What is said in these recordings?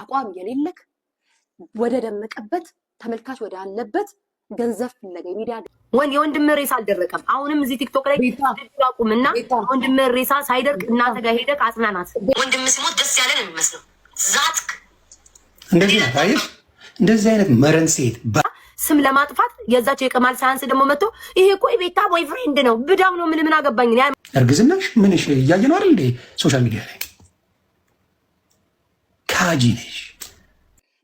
አቋም የሌለክ ወደ ደመቀበት ተመልካች ወደ አለበት ገንዘብ ፍለጋ ሚዲያ የወንድም ሬሳ አልደረቀም። አሁንም እዚህ ቲክቶክ ላይ አቁምና ወንድም ሬሳ ሳይደርቅ እናንተ ጋር ሄደክ አጽናናት። ወንድም ሲሞት ደስ ያለን የሚመስለው ዛትክ እንደዚህ ነው። አየሽ እንደዚህ አይነት መረን ሴት ስም ለማጥፋት የዛቸው የቀማል ሳያንስ ደግሞ መጥቶ ይሄ እኮ የቤታ ቦይፍሬንድ ነው ብዳው ነው ምን አገባኝ። እርግዝናሽ ምንሽ እያየ ነው አይደል እንዴ? ሶሻል ሚዲያ ላይ ካጂ ነሽ።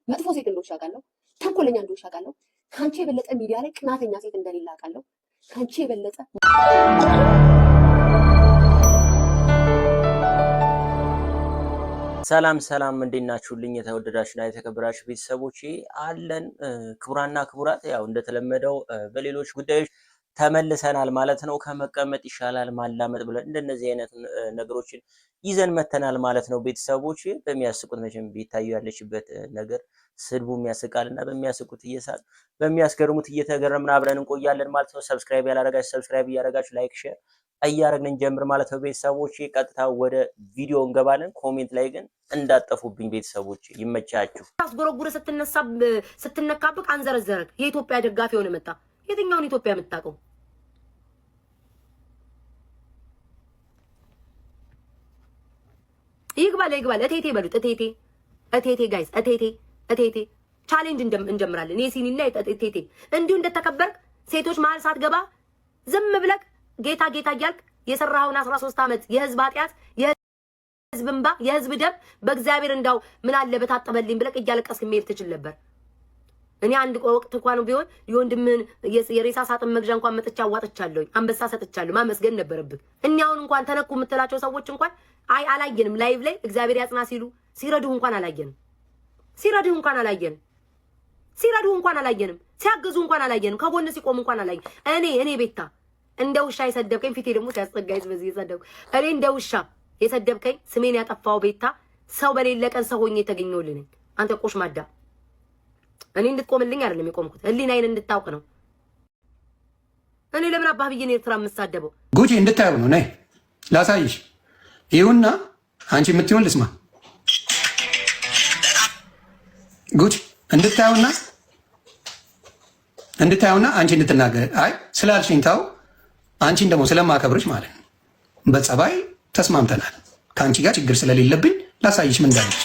መጥፎ ሴት እንደሆንሽ አውቃለሁ። ተንኮለኛ እንደሆንሽ አውቃለሁ። ካንቺ የበለጠ ሚዲያ ላይ ቅናተኛ ሴት እንደሌለ አውቃለሁ። ካንቺ የበለጠ ሰላም ሰላም፣ እንዴት ናችሁልኝ? የተወደዳችሁና የተከበራችሁ ቤተሰቦቼ አለን። ክቡራና ክቡራት፣ ያው እንደተለመደው በሌሎች ጉዳዮች ተመልሰናል ማለት ነው። ከመቀመጥ ይሻላል ማላመጥ ብለን እንደነዚህ አይነት ነገሮችን ይዘን መተናል ማለት ነው። ቤተሰቦቼ በሚያስቁት መቼም ቢታዩ ያለችበት ነገር ስድቡም ያስቃልና በሚያስቁት እየሳቅ በሚያስገርሙት እየተገረምን አብረን እንቆያለን ማለት ነው። ሰብስክራይብ ያላረጋችሁ ሰብስክራይብ እያረጋችሁ ላይክ ሼር እያረግን እንጀምር ማለት ነው። ቤተሰቦቼ ቀጥታ ወደ ቪዲዮ እንገባለን። ኮሜንት ላይ ግን እንዳጠፉብኝ ቤተሰቦቼ ይመቻችሁ። አስጎረጉረ ስትነካብክ አንዘረዘረክ የኢትዮጵያ ደጋፊ ሆነ መጣ። የትኛውን ኢትዮጵያ የምታውቀው? ይግባል እቴቴ በሉት። እቴቴ ጋይስ እቴቴ ቻሌንጅ እንጀምራለን። የሲኒና እቴቴ እንዲሁ እንደተከበርክ ሴቶች መሀል ሳትገባ ዝም ብለክ ጌታ እያልክ የሰራኸውን 13 ዓመት የህዝብ ኃጢአት የህዝብ እንባ የህዝብ ደም በእግዚአብሔር እንዳው ምን አለ በታጠበልኝ ብለክ እያለቀስክ መሄድ ትችል ነበር። እኔ አንድ ወቅት እንኳን ቢሆን የወንድምን የሬሳ ሳጥን መግዣ እንኳን መጥቻ አዋጥቻለሁ፣ አንበሳ ሰጥቻለሁ። ማመስገን ነበረብህ። እኛውን እንኳን ተነኩ የምትላቸው ሰዎች እንኳን አላየንም። ላይቭ ላይ እግዚአብሔር ያጽና ሲሉ ሲረዱህ እንኳን አላየንም። ሲረዱህ እንኳን አላየንም። ሲያግዙ እንኳን አላየንም። ከጎን ሲቆም እንኳን አላየንም። እኔ ቤታ እንደ ውሻ የሰደብከኝ ፊቴ ደግሞ ሲያስጠጋኝ በዚህ የሰደብኩ እኔ እንደ ውሻ የሰደብከኝ ስሜን ያጠፋው ቤታ ሰው በሌለ ቀን ሰው ሆኜ የተገኘሁልኝ አንተ ቆሽ ማዳ። እኔ እንድትቆምልኝ አይደለም የቆምኩት ህሊናዬን እንድታውቅ ነው። እኔ ለምን አባህ ብዬ ነው ኤርትራ የምሳደበው? ጉቺ እንድታዩ ነው። ነይ ላሳይሽ። ይሁንና አንቺ የምትይውን ልስማ። ጉቺ እንድታዩና አንቺ እንድትናገር አይ ስላልሽኝ ታው አንቺን ደግሞ ስለማከብርሽ ማለት ነው። በጸባይ ተስማምተናል። ከአንቺ ጋር ችግር ስለሌለብኝ ላሳይሽ ምን እንዳለች።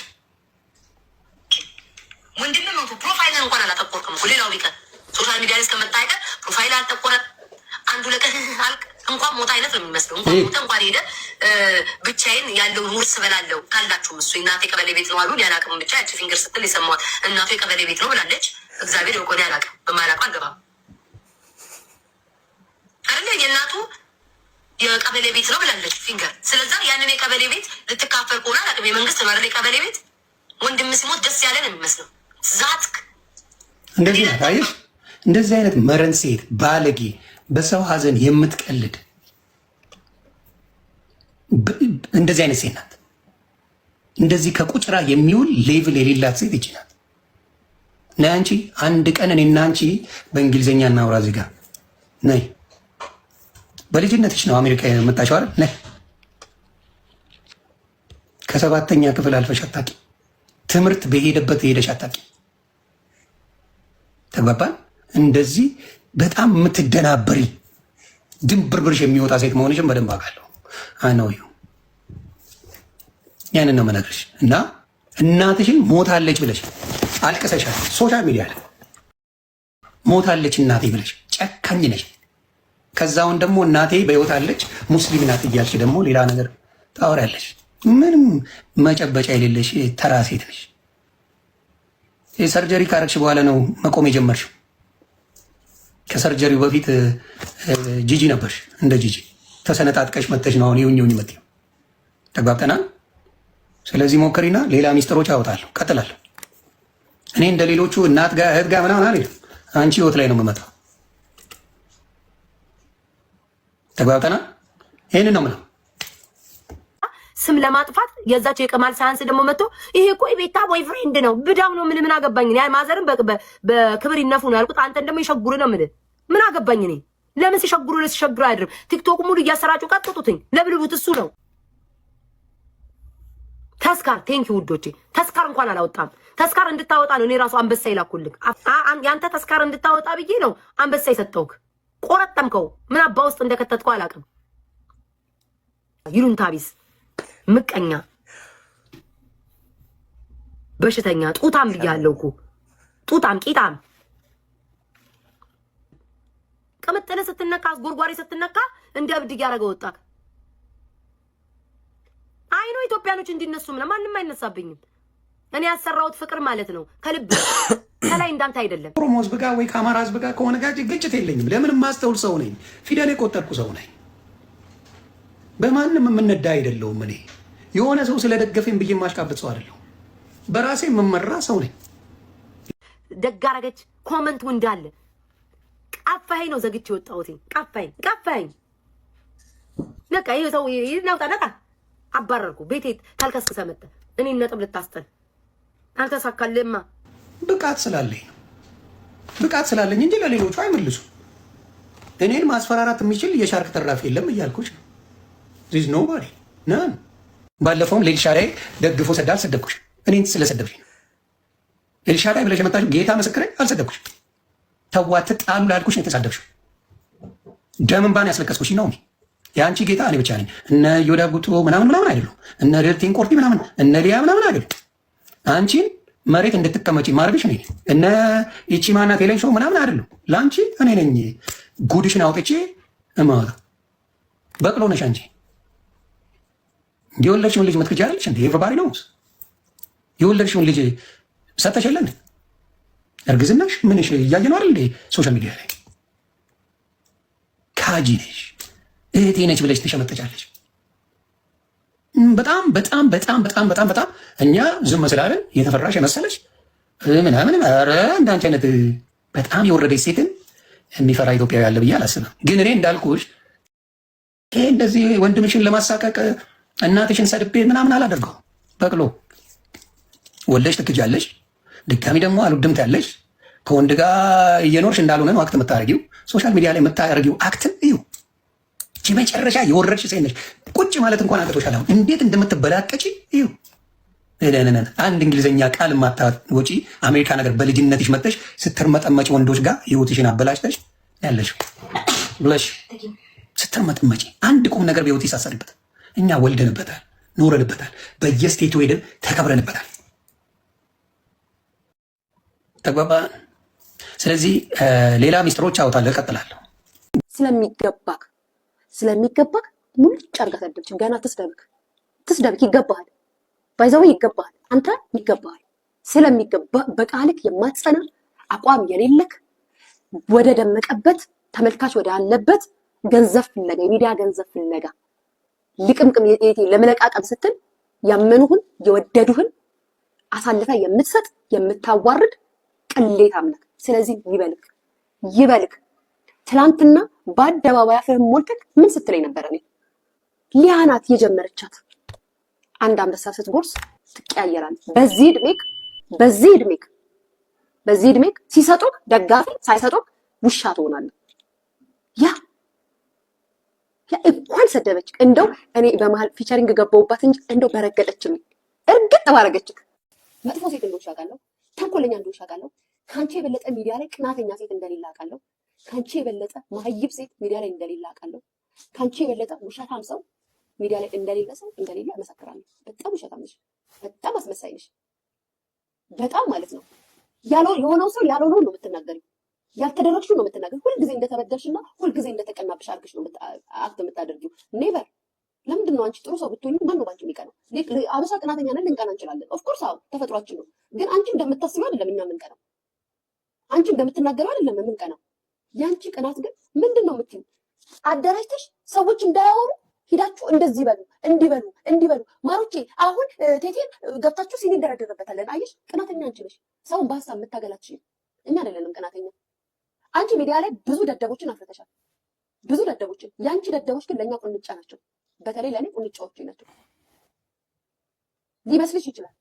ወንድም ነው ፕሮፋይል እንኳን አላጠቆርኩም። ሌላው ቢቀር ሶሻል ሚዲያ ላይ እስከመጣ ፕሮፋይል አልጠቆረ አንዱ ለቀህ አልቅ እንኳን ሞታ አይነት ነው የሚመስለው። እንኳን ሞታ እንኳን ሄደ ብቻዬን ያለውን ውርስ በላለው ካላችሁ እሱ እናቴ ቀበሌ ቤት ነው አሉን። ያላቅም ብቻ ያቺ ፊንገር ስትል የሰማሁት እናቱ የቀበሌ ቤት ነው ብላለች። እግዚአብሔር ይቆኔ ያላቅም በማላውቀው አልገባም አይደል? የእናቱ የቀበሌ ቤት ነው ብላለች ፊንገር። ስለዚህ ያንን የቀበሌ ቤት ልትካፈል ከሆነ አላቅም። የመንግስት ነው አይደል? የቀበሌ ቤት ወንድም ሲሞት ደስ ያለን የሚመስለው ዛትክ እንደዚህ ናት። አየሽ እንደዚህ አይነት መረን ሴት ባለጌ፣ በሰው ሀዘን የምትቀልድ እንደዚህ አይነት ሴት ናት። እንደዚህ ከቁጭራ የሚውል ሌቭል የሌላት ሴት ይቺ ናት። ነይ አንቺ አንድ ቀን እኔና አንቺ በእንግሊዝኛ እናውራ እዚህ ጋር ነይ። በልጅነትሽ ነው አሜሪካ የመጣሽው አይደል? ነይ። ከ7ኛ ክፍል አልፈሽ አታውቂም። ትምህርት በሄደበት ሄደሽ አታውቂም። ተግባባን? እንደዚህ በጣም የምትደናበሪ ድንብርብርሽ የሚወጣ ሴት መሆንሽን በደንብ አውቃለሁ። አነውዩ ያንን ነው የምነግርሽ። እና እናትሽን ሞታለች ብለሽ አልቅሰሻል። ሶሻል ሚዲያ ላይ ሞታለች እናቴ ብለሽ ጨካኝ ነሽ። ከዛውን ደግሞ እናቴ በሕይወት አለች ሙስሊም ናት እያልሽ ደግሞ ሌላ ነገር ታወሪያለሽ። ምንም መጨበጫ የሌለሽ ተራ ሴት ነሽ። ሰርጀሪ ካረግሽ በኋላ ነው መቆም የጀመርሽው። ከሰርጀሪው በፊት ጂጂ ነበርሽ። እንደ ጂጂ ተሰነጣጥቀሽ መተሽ ነው አሁን ይሁኝ መጥ ተግባብተናል። ስለዚህ ሞክሪና ሌላ ሚስጥሮች አወጣለሁ፣ ቀጥላለሁ። እኔ እንደ ሌሎቹ እናት ጋር እህት ጋር ምናምን አልሄድም። አንቺ ህይወት ላይ ነው የምመጣው። ተግባብተናል። ይሄንን ነው የምለው። ስም ለማጥፋት የዛቸው የቀማል ሳያንስ ደግሞ መጥቶ ይሄ እኮ የቤታ ቦይፍሬንድ ነው ብዳው ነው ምን አገባኝ። እኔ ማዘርን በክብር ይነፉ ነው ያልኩት። አንተን ደግሞ ይሸጉር ነው ምን አገባኝ። እኔ ለምን ሲሸጉሩ ለሲሸግሩ አይደለም። ቲክቶክ ሙሉ እያሰራጩ ቀጥጡትኝ ለብልቡት እሱ ነው ተስካር ቴንኪ ውዶቼ። ተስካር እንኳን አላወጣም። ተስካር እንድታወጣ ነው እኔ ራሱ አንበሳ ይላኩልክ። ያንተ ተስካር እንድታወጣ ብዬ ነው አንበሳ የሰጠውክ። ቆረጠምከው። ምን አባ ውስጥ እንደከተትከው አላውቅም። ይሉንታ ቢስ፣ ምቀኛ፣ በሽተኛ፣ ጡታም ብያለሁ እኮ ጡታም፣ ቂጣም ቅምጥል ስትነካ ጎርጓሪ ስትነካ እንደ እብድ እያደረገ ወጣክ። አይኖ ኢትዮጵያኖች እንዲነሱም ለማንም አይነሳብኝም። እኔ ያሰራሁት ፍቅር ማለት ነው ከልብ ከላይ እንዳንተ አይደለም። ኦሮሞ ህዝብ ጋር ወይ ከአማራ ህዝብ ጋር ከሆነ ጋር ግጭት የለኝም። ለምን ማስተውል ሰው ነኝ። ፊደል የቆጠርኩ ሰው ነኝ። በማንም የምነዳ አይደለሁም። እኔ የሆነ ሰው ስለደገፈኝ ብዬ ማሽቃበጥ ሰው አይደለሁም። በራሴ የምመራ ሰው ነኝ። ደግ አደረገች ኮመንቱ እንዳለ ቀፋኝ ነው ዘግቼ ወጣሁት። ቀፋኝ ነቃ ይሄ ሰው ይናውጣ ነቃ አባረርኩ። ቤቴ ታልከስከሰ መጣ። እኔ ነጥብ ልታስጠል አልተሳካልማ። ብቃት ስላለኝ እንጂ ለሌሎቹ አይመልሱ። እኔን ማስፈራራት የሚችል የሻርክ ተራፊ የለም እያልኩሽ ዚስ ኖባዲ ነን። ባለፈውም ለኤልሻዳይ ደግፎ ሰዳል ሰደብኩሽ። እኔን ስለሰደብሽ ነው ኤልሻዳይ ብለሽ የመጣሽው። ጌታ ምስክሬ አልሰደብኩሽ። ተዋት ጣሉ ላልኩሽ ነው የተሳደብሽው። ደም እንባን ያስለቀስኩሽ ነው። የአንቺ ጌታ እኔ ብቻ ነኝ። እነ ዮዳ ጉቶ ምናምን አይደሉም። እነ ሬልቲን ቆርጢ ምናምን እነ ሊያ ምናምን አይደሉም። አንቺን መሬት እንድትቀመጪ ማድረግሽ ነኝ። እነ ይቺ ማናት የለኝ ሾው ምናምን አይደሉም። ለአንቺ እኔ ነኝ ጉድሽን አውጥቼ እማወጣ። በቅሎ ነሽ አንቺ። የወለድሽውን ልጅ መትክጃ አለች እንዴ? ኤቨሪባዲ ኖውስ። የወለድሽውን ልጅ ሰተሽ የለ እንዴ? እርግዝናሽ ምንሽ እያየ ነው አይደል እንዴ? ሶሻል ሚዲያ ላይ ካጂ ነሽ። እህቴ ነች ብለሽ ትሸመጠጫለች። በጣም በጣም በጣም በጣም በጣም በጣም እኛ ዝም ስላለን የተፈራሽ የመሰለች ምናምን። ኧረ እንዳንቺ አይነት በጣም የወረደች ሴትን የሚፈራ ኢትዮጵያዊ ያለ ብዬ አላስብም። ግን እኔ እንዳልኩሽ ይሄ እንደዚህ ወንድምሽን ለማሳቀቅ እናትሽን ሰድቤ ምናምን አላደርገው። በቅሎ ወለሽ ትክጃለሽ። ድጋሚ ደግሞ አልወድም ትያለሽ። ከወንድ ጋር እየኖርሽ እንዳልሆነ ነው አክት የምታደርጊው። ሶሻል ሚዲያ ላይ የምታደርጊው አክትን እዩ። መጨረሻ የወረድሽ ሴት ነሽ። ቁጭ ማለት እንኳን አቅቶሻል። አሁን እንዴት እንደምትበላቀጪ እዩ። አንድ እንግሊዝኛ ቃል ማታወጪ አሜሪካ ነገር በልጅነትሽ መጥተሽ ስትርመጠመጪ ወንዶች ጋር ህይወትሽን አበላሽተሽ ያለሽ ብለሽ ስትርመጠመጪ አንድ ቁም ነገር በህይወት ይሳሰርበት። እኛ ወልደንበታል፣ ኖረንበታል፣ በየስቴቱ ሄደን ተከብረንበታል። ተግባባን። ስለዚህ ሌላ ሚስጥሮች አውጣለሁ፣ እቀጥላለሁ። ስለሚገባክ ሙልጭ አድርጋ ሰደብች። ገና ትስደብክ ይገባሃል። ባይዘው ይገባሃል። አንተ ይገባሃል። ስለሚገባ በቃልክ የማትጸና አቋም የሌለክ ወደ ደመቀበት ተመልካች ወደ አለበት ገንዘብ ፍለጋ የሚዲያ ገንዘብ ፍለጋ ልቅምቅም ለመለቃቀም ስትል ያመኑህን የወደዱህን አሳልፈ የምትሰጥ የምታዋርድ ቅሌታም ነህ። ስለዚህ ይበልክ። ትላንትና በአደባባይ አፍህን ሞልተክ ምን ስትለኝ ነበር? እኔ ሊያ ናት የጀመረቻት። አንድ አንበሳ ስትጎርስ ትቀያየራለህ። በዚህ እድሜክ ሲሰጡክ ደጋፊ ሳይሰጡክ ውሻ ትሆናለህ። ያ እንኳን ሰደበች። እንደው እኔ በመሀል ፊቸሪንግ ገባሁባት እንጂ እንደው በረገጠችኝ፣ እርግጥ ባረገችክ። መጥፎ ሴት እንደሆንሽ አውቃለሁ። ተንኮለኛ እንደሆንሽ አውቃለሁ። ከአንቺ የበለጠ ሚዲያ ላይ ቅናተኛ ሴት እንደሌለ አውቃለሁ። ከአንቺ የበለጠ ማህይብ ሴት ሚዲያ ላይ እንደሌለ አውቃለሁ። ከአንቺ የበለጠ ውሸታም ሰው ሚዲያ ላይ እንደሌለ እመሰክራለሁ። በጣም ውሸታም ነሽ። በጣም አስመሳይ ነሽ። በጣም ማለት ነው። የሆነው ሰው ያልሆነውን ነው የምትናገሪው። ያልተደረግሽው ነው የምትናገሪው። ሁልጊዜ እንደተበደልሽና ሁልጊዜ እንደተቀናብሽ አድርገሽ ነው አክት የምታደርጊው። ኔቨር። ለምንድን ነው አንቺ ጥሩ ሰው ብትሆኚ ማን ነው ባንቺ የሚቀናው? አበሻ ቅናተኛ ነን፣ ልንቀና እንችላለን። ኦፍኮርስ አዎ፣ ተፈጥሯችን ነው። ግን አንቺ እንደምታስቢው አይደለም እኛ የምንቀናው። አንቺ እንደምትናገረው አይደለም የምንቀናው። ያንቺ ቅናት ግን ምንድን ነው የምትይው? አደራጅተሽ ሰዎች እንዳያወሩ ሂዳችሁ እንደዚህ በሉ እንዲበሉ ማሮቼ፣ አሁን ቴቴን ገብታችሁ ሲኒ እንደረደረበታለን። አየሽ፣ ቅናተኛ አንቺ ነሽ። ሰውን በሀሳብ የምታገላች እኛ አይደለንም ቅናተኛ። አንቺ ሚዲያ ላይ ብዙ ደደቦችን አፍርተሻል፣ ብዙ ደደቦችን። ያንቺ ደደቦች ግን ለእኛ ቁንጫ ናቸው። በተለይ ለእኔ ቁንጫዎች ናቸው። ሊመስልሽ ይችላል።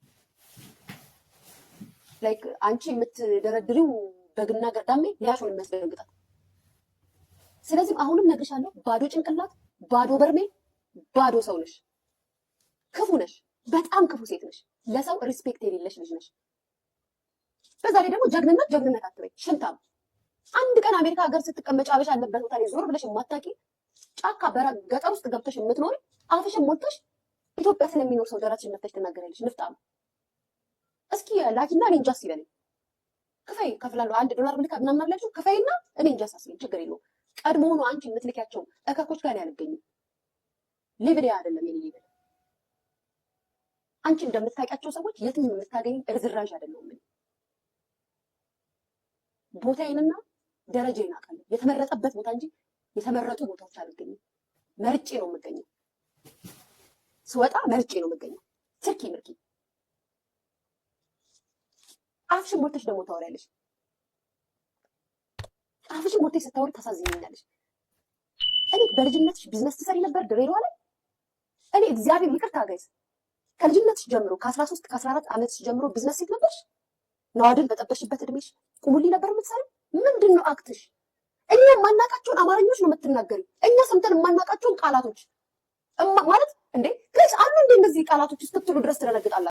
ላይክ አንቺ የምትደረድሪው በግና ገርዳሜ ሊያሾን የሚያስደነግጣል። ስለዚህ አሁንም ነግርሻለሁ፣ ባዶ ጭንቅላት፣ ባዶ በርሜል፣ ባዶ ሰው ነሽ። ክፉ ነሽ። በጣም ክፉ ሴት ነሽ። ለሰው ሪስፔክት የሌለሽ ልጅ ነሽ። በዛ ላይ ደግሞ ጀግንነት አትበይ። ሽንታም አንድ ቀን አሜሪካ ሀገር ስትቀመጭ አበሻ አለበት ቦታ ላይ ዞር ብለሽ የማታውቂ ጫካ ገጠር ውስጥ ገብተሽ የምትኖሪ አፍሽን ሞልተሽ ኢትዮጵያ ስለሚኖር ሰው ደረትሽን ነፍተሽ ትናገሪያለሽ። ንፍጣም እስኪ ላኪና እኔ እንጃ ሲበለኝ ክፈይ ከፍላለሁ $1 ብልካ ምናምን አላችሁ ክፈይና እኔ እንጃ ሳስበኝ ችግር የለውም። ቀድሞውኑ አንቺ የምትልኪያቸው እከኮች ጋር ያልገኝ ሌቭል አይደለም የኔ ሌቭል። አንቺ እንደምታውቂያቸው ሰዎች የትም የምታገኝ እርዝራዥ አይደለም። ምን ቦታዬንና ደረጃዬን አውቃለሁ። የተመረጠበት ቦታ እንጂ የተመረጡ ቦታዎች አልገኝም። መርጬ ነው የምገኘው። ስወጣ መርጬ ነው የምገኘው። ትርኪ ምርኪ አፍሽን ሞልተሽ ደግሞ ታወሪያለሽ። አፍሽን ሞልተሽ ስታወሪ ታሳዝኝኛለሽ። እኔ በልጅነትሽ ቢዝነስ ትሰሪ ነበር ድሬዳዋ ላይ። እኔ እግዚአብሔር ይቅርታ ጋይስ ከልጅነትሽ ጀምሮ ከ13 ከ14 ዓመትሽ ጀምሮ ቢዝነስ ሴት ነበርሽ። ነዋድን በጠበሽበት እድሜሽ ቁሙልኝ ነበር የምትሰሪ። ምንድን ነው አክትሽ? እኛ የማናውቃቸውን አማርኞች ነው የምትናገሪ። እኛ ሰምተን የማናውቃቸውን ቃላቶች ማለት እንዴ ጋይስ አሉ እንዴ? እነዚህ ቃላቶች እስክትሉ ድረስ ትደነግጣላችሁ።